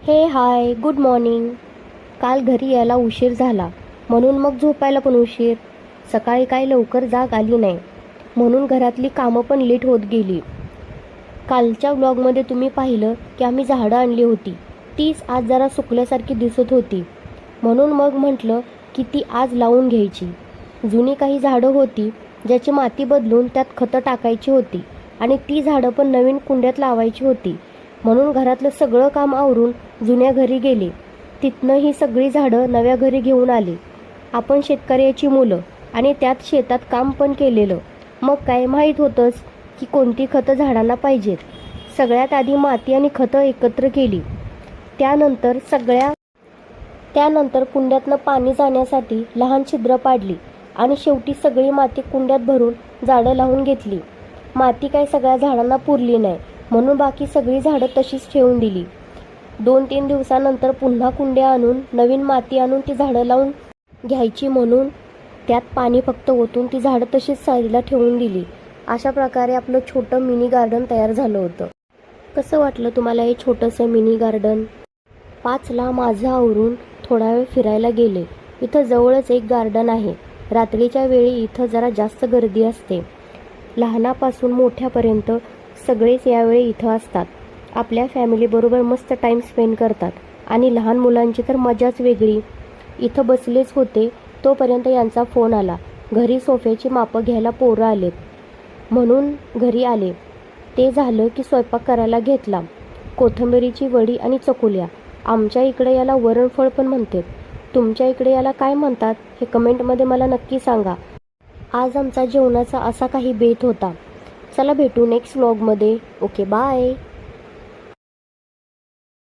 Hi good morning. काल घरी यायला उशीर झाला म्हणून मग झोपायला पण उशीर. सकाळी काय लवकर जाग आली नाही म्हणून घरातली कामं पण लेट होत गेली. कालच्या व्लॉगमध्ये तुम्ही पाहिलं की आम्ही झाडं आणली होती. तीच आज जरा सुकल्यासारखी दिसत होती म्हणून मग म्हटलं की ती आज लावून घ्यायची. जुनी काही झाडं होती ज्याची माती बदलून त्यात खतं टाकायची होती आणि ती झाडं पण नवीन कुंड्यात लावायची होती. म्हणून घरातलं सगळं काम आवरून जुन्या घरी गेले. तिथनं ही सगळी झाडं नव्या घरी घेऊन आले. आपण शेतकऱ्याची मुलं आणि त्यात शेतात काम पण केलेलं. मग काय माहीत होतंच की कोणती खतं झाडांना पाहिजेत. सगळ्यात आधी माती आणि खतं एकत्र केली. त्यानंतर कुंड्यातनं पाणी जाण्यासाठी लहान छिद्र पाडली आणि शेवटी सगळी माती कुंड्यात भरून झाडं लावून घेतली. माती काय सगळ्या झाडांना पुरली नाही म्हणून बाकी सगळी झाडं तशीच ठेवून दिली. 2-3 दिवसानंतर पुन्हा कुंड्या आणून नवीन माती आणून ती झाडं लावून घ्यायची म्हणून त्यात पाणी फक्त ओतून ती झाडं तशीच साईडला ठेवून दिली. अशा प्रकारे आपलं छोटं मिनी गार्डन तयार झालं होतं. कसं वाटलं तुम्हाला हे छोटंसं मिनी गार्डन? 5ला माझं आवरून थोडा वेळ फिरायला गेले. इथं जवळच एक गार्डन आहे. रात्रीच्या वेळी इथं जरा जास्त गर्दी असते. लहानापासून मोठ्यापर्यंत सगळेच यावेळी इथं असतात. आपल्या फॅमिलीबरोबर मस्त टाईम स्पेंड करतात आणि लहान मुलांची तर मजाच वेगळी. इथं बसलेच होते तोपर्यंत यांचा फोन आला. घरी सोफ्याची मापं घ्यायला पोरं आलेत म्हणून घरी आले. ते झालं की स्वयंपाक करायला घेतला. कोथिंबीरीची वडी आणि चकुल्या. आमच्या इकडे याला वरणफळ पण म्हणतात. तुमच्या इकडे याला काय म्हणतात हे कमेंटमध्ये मला नक्की सांगा. आज आमचा जेवणाचा असा काही बेत होता. चला भेटू नेक्स्ट व्लॉगमध्ये. Okay bye.